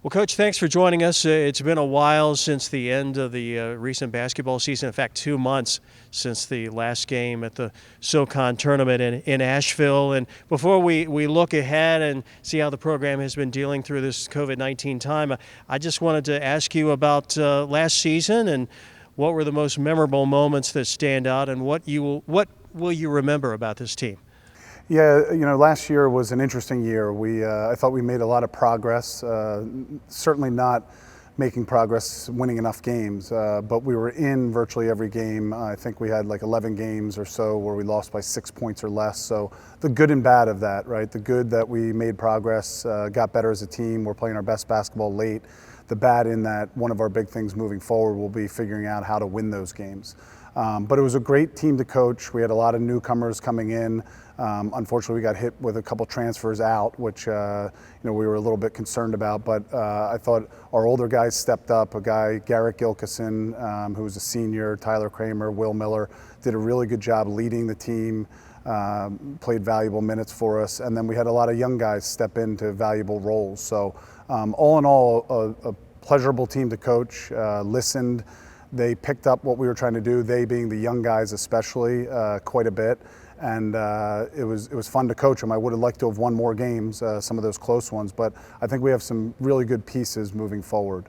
Well, Coach, thanks for joining us. It's been a while since the end of the recent basketball season. In fact, 2 months since the last game at the SoCon tournament in Asheville. And before we look ahead and see how the program has been dealing through this COVID-19 time, I just wanted to ask you about last season and what were the most memorable moments that stand out, and what will you remember about this team? Yeah, last year was an interesting year. I thought we made a lot of progress. Certainly not making progress winning enough games, but we were in virtually every game. I think we had like 11 games or so where we lost by 6 points or less. So the good and bad of that, right? The good that we made progress, got better as a team. We're playing our best basketball late. The bad in that one of our big things moving forward will be figuring out how to win those games. But it was a great team to coach. We had a lot of newcomers coming in. Unfortunately, we got hit with a couple transfers out, which we were a little bit concerned about. But I thought our older guys stepped up. A guy, Garrett Gilkison, who was a senior, Tyler Kramer, Will Miller, did a really good job leading the team. Played valuable minutes for us, and then we had a lot of young guys step into valuable roles. So all in all, a pleasurable team to coach. Listened. They picked up what we were trying to do, they being the young guys especially, quite a bit. And it was fun to coach them. I would have liked to have won more games, some of those close ones, but I think we have some really good pieces moving forward.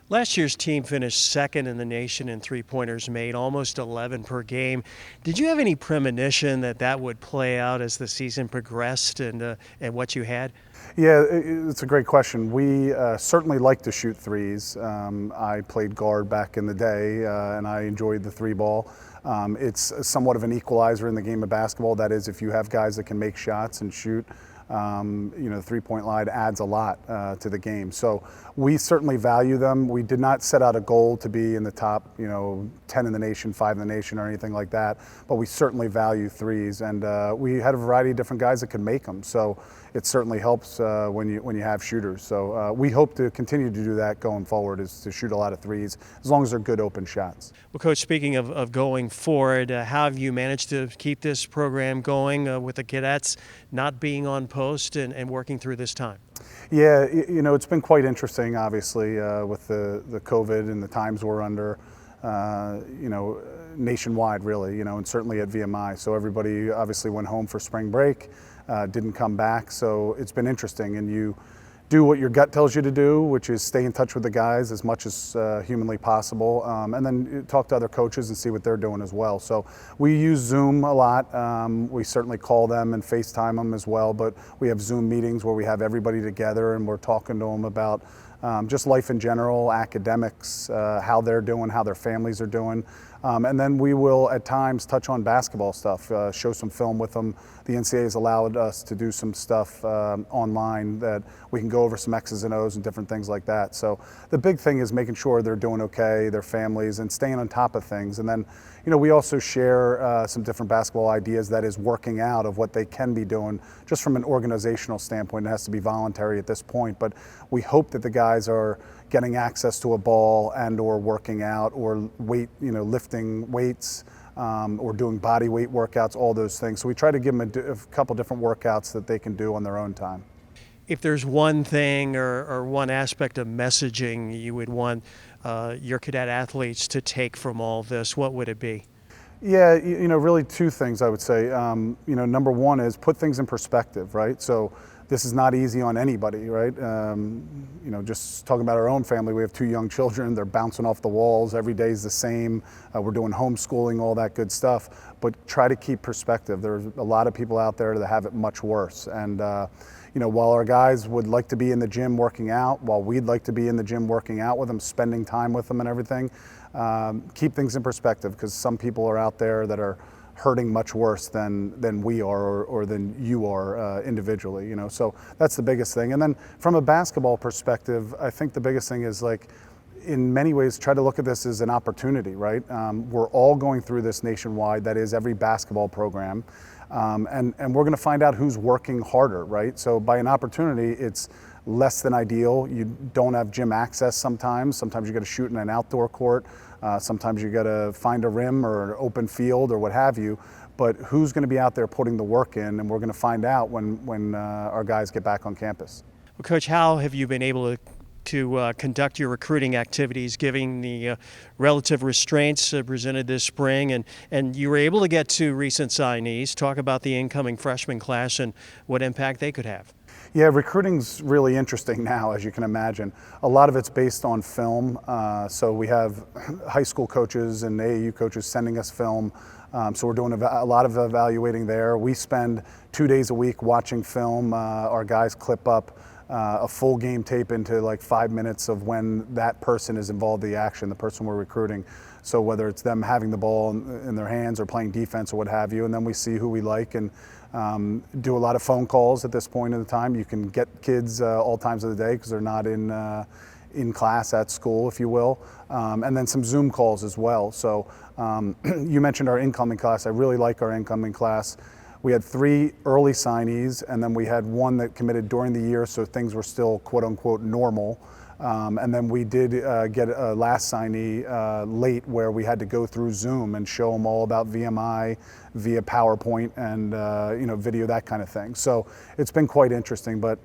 Last year's team finished second in the nation in three-pointers made, almost 11 per game. Did you have any premonition that would play out as the season progressed and what you had? Yeah, it's a great question. We certainly like to shoot threes. I played guard back in the day, and I enjoyed the three ball. It's somewhat of an equalizer in the game of basketball. That is, if you have guys that can make shots and shoot, the three-point line adds a lot to the game. So we certainly value them. We did not set out a goal to be in the top, 10 in the nation, 5 in the nation, or anything like that. But we certainly value threes, and we had a variety of different guys that could make them. So it certainly helps when you have shooters. So we hope to continue to do that going forward, is to shoot a lot of threes, as long as they're good open shots. Well, Coach, speaking of going forward, how have you managed to keep this program going with the Keydets not being on post and working through this time? Yeah, it's been quite interesting, obviously, with the COVID and the times we're under, nationwide, really, and certainly at VMI. So everybody obviously went home for spring break, didn't come back. So it's been interesting, and you do what your gut tells you to do, which is stay in touch with the guys as much as humanly possible, and then talk to other coaches and see what they're doing as well. So we use Zoom a lot. We certainly call them and FaceTime them as well, but we have Zoom meetings where we have everybody together and we're talking to them about just life in general, academics, how they're doing, how their families are doing. And then we will at times touch on basketball stuff, show some film with them. The NCAA has allowed us to do some stuff online that we can go over some X's and O's and different things like that. So the big thing is making sure they're doing okay, their families, and staying on top of things. And then, we also share some different basketball ideas that is working out of what they can be doing just from an organizational standpoint. It has to be voluntary at this point, but we hope that the guys are getting access to a ball and or working out or lifting weights or doing body weight workouts, all those things. So we try to give them a couple different workouts that they can do on their own time. If there's one thing or one aspect of messaging you would want your cadet athletes to take from all this, what would it be? Yeah, really two things I would say. Number one is put things in perspective, right? So this is not easy on anybody, right? Just talking about our own family, we have 2 young children. They're bouncing off the walls. Every day is the same. We're doing homeschooling, all that good stuff. But try to keep perspective. There's a lot of people out there that have it much worse. And while our guys would like to be in the gym working out, while we'd like to be in the gym working out with them, spending time with them and everything, keep things in perspective, because some people are out there that are hurting much worse than we are or than you are individually, So that's the biggest thing. And then from a basketball perspective, I think the biggest thing is, like, in many ways, try to look at this as an opportunity, right? We're all going through this nationwide. That is every basketball program. And we're going to find out who's working harder, right? So by an opportunity, it's less than ideal. You don't have gym access sometimes. Sometimes you got to shoot in an outdoor court. Sometimes you got to find a rim or an open field or what have you. But who's going to be out there putting the work in? And we're going to find out when our guys get back on campus. Well, Coach, how have you been able to to conduct your recruiting activities, given the relative restraints presented this spring, and you were able to get to recent signees. Talk about the incoming freshman class and what impact they could have. Yeah, recruiting's really interesting now, as you can imagine. A lot of it's based on film. So we have high school coaches and AAU coaches sending us film. So we're doing a lot of evaluating there. We spend 2 days a week watching film. Our guys clip up a full game tape into like 5 minutes of when that person is involved in the action, the person we're recruiting. So whether it's them having the ball in their hands or playing defense or what have you, and then we see who we like and do a lot of phone calls at this point in the time. You can get kids all times of the day because they're not in class at school, if you will, and then some Zoom calls as well. So you mentioned our incoming class. I really like our incoming class. We had 3 early signees, and then we had 1 that committed during the year, so things were still quote unquote normal. And then we did get a last signee late where we had to go through Zoom and show them all about VMI via PowerPoint and video, that kind of thing. So it's been quite interesting, but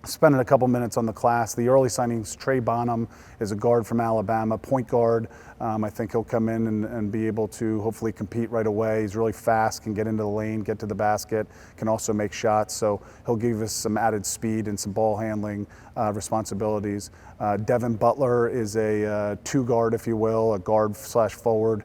spending a couple minutes on the class. The early signings, Trey Bonham is a guard from Alabama, point guard. I think he'll come in and be able to hopefully compete right away. He's really fast, can get into the lane, get to the basket, can also make shots. So he'll give us some added speed and some ball handling responsibilities. Devin Butler is a 2 guard, if you will, a guard/forward,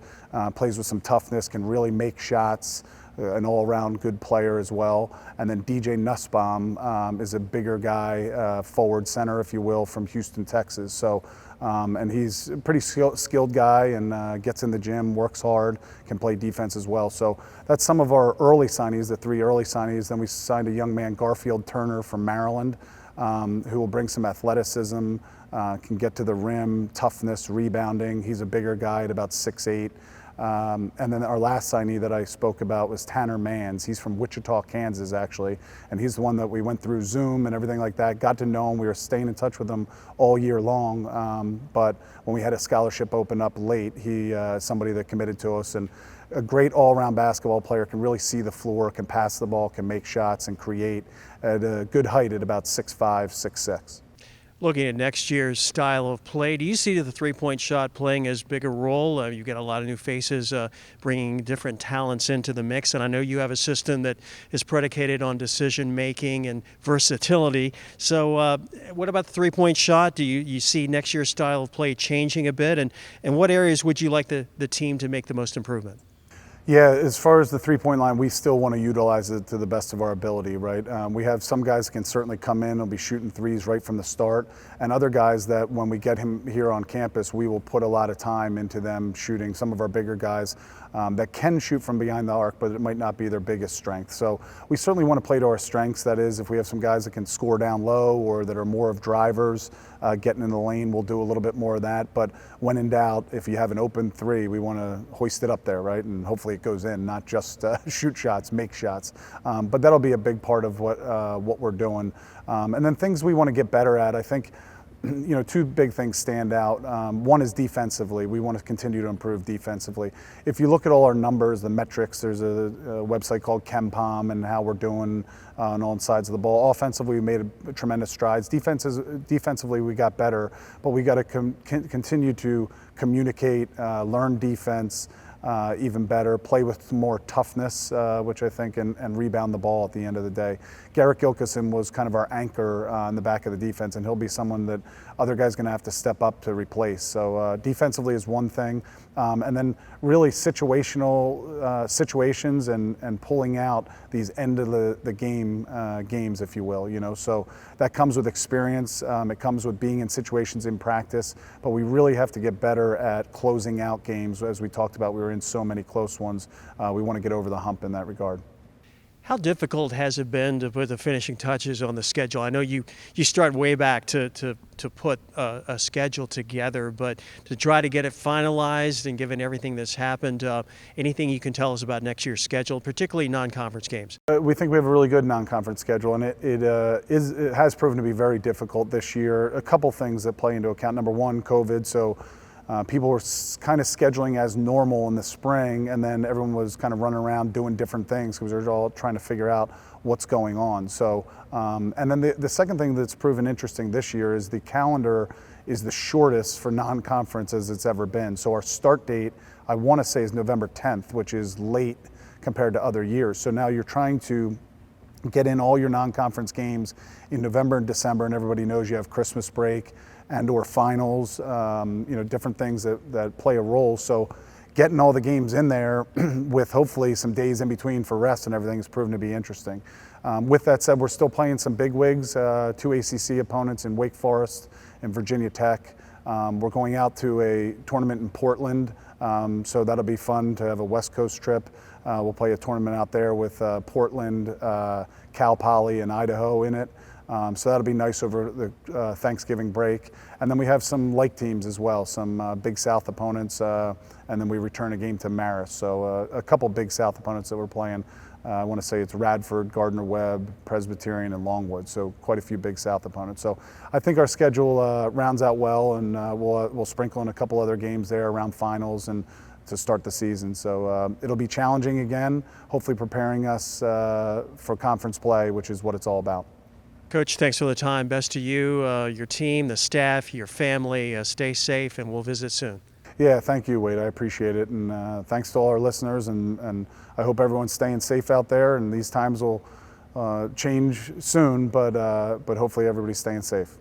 plays with some toughness, can really make shots. An all-around good player as well. And then DJ Nussbaum is a bigger guy, forward center, if you will, from Houston, Texas. So, and he's a pretty skilled guy and gets in the gym, works hard, can play defense as well. So that's some of our early signees, the 3 early signees. Then we signed a young man, Garfield Turner from Maryland, who will bring some athleticism, can get to the rim, toughness, rebounding. He's a bigger guy at about 6'8". And then our last signee that I spoke about was Tanner Mans. He's from Wichita, Kansas, actually, and he's the one that we went through Zoom and everything like that, got to know him. We were staying in touch with him all year long, but when we had a scholarship open up late, he somebody that committed to us, and a great all-around basketball player, can really see the floor, can pass the ball, can make shots and create at a good height at about 6'5", 6'6". Looking at next year's style of play, do you see the three-point shot playing as big a role? You get a lot of new faces bringing different talents into the mix, and I know you have a system that is predicated on decision-making and versatility. So what about the three-point shot? Do you see next year's style of play changing a bit, and what areas would you like the team to make the most improvement? Yeah, as far as the three-point line, we still want to utilize it to the best of our ability, right? We have some guys that can certainly come in and be shooting threes right from the start, and other guys that when we get him here on campus, we will put a lot of time into them shooting. Some of our bigger guys that can shoot from behind the arc, but it might not be their biggest strength. So we certainly want to play to our strengths. That is, if we have some guys that can score down low or that are more of drivers, getting in the lane, we'll do a little bit more of that. But when in doubt, if you have an open 3, we want to hoist it up there, right? And hopefully it goes in, not just shoot shots, make shots. But that'll be a big part of what we're doing. And then things we want to get better at, I think, 2 big things stand out. One is defensively. We want to continue to improve defensively. If you look at all our numbers, the metrics, there's a website called KenPom and how we're doing on all sides of the ball. Offensively, we made tremendous strides. Defensively, we got better, but we got to continue to communicate, learn defense, even better, play with more toughness, which I think, and rebound the ball at the end of the day. Garrett Gilkison was kind of our anchor in the back of the defense, and he'll be someone that other guys going to have to step up to replace. So defensively is one thing, and then really situational situations and pulling out these end of the game games, if you will. So that comes with experience. It comes with being in situations in practice, but we really have to get better at closing out games. As we talked about, we were in so many close ones. We want to get over the hump in that regard. How difficult has it been to put the finishing touches on the schedule? I know you start way back to put a schedule together, but to try to get it finalized and given everything that's happened, anything you can tell us about next year's schedule, particularly non-conference games? We think we have a really good non-conference schedule, and it has proven to be very difficult this year. A couple things that play into account. Number one, COVID. So People were kind of scheduling as normal in the spring, and then everyone was kind of running around doing different things because they're all trying to figure out what's going on. So, and then the second thing that's proven interesting this year is the calendar is the shortest for non-conference as it's ever been. So our start date, I want to say, is November 10th, which is late compared to other years. So now you're trying to get in all your non-conference games in November and December, and everybody knows you have Christmas break and or finals, different things that play a role. So getting all the games in there with hopefully some days in between for rest and everything has proven to be interesting. With that said, we're still playing some big wigs, 2 ACC opponents in Wake Forest and Virginia Tech. We're going out to a tournament in Portland, so that'll be fun to have a West Coast trip. We'll play a tournament out there with Portland, Cal Poly, and Idaho in it. So that'll be nice over the Thanksgiving break. And then we have some Lake teams as well, some Big South opponents, and then we return a game to Marist. So a couple Big South opponents that we're playing. I want to say it's Radford, Gardner-Webb, Presbyterian, and Longwood. So quite a few Big South opponents. So I think our schedule rounds out well, and we'll sprinkle in a couple other games there around finals and to start the season. So it'll be challenging again, hopefully preparing us for conference play, which is what it's all about. Coach, thanks for the time. Best to you, your team, the staff, your family. Stay safe, and we'll visit soon. Yeah, thank you, Wade. I appreciate it. And thanks to all our listeners. And I hope everyone's staying safe out there. And these times will change soon, but hopefully everybody's staying safe.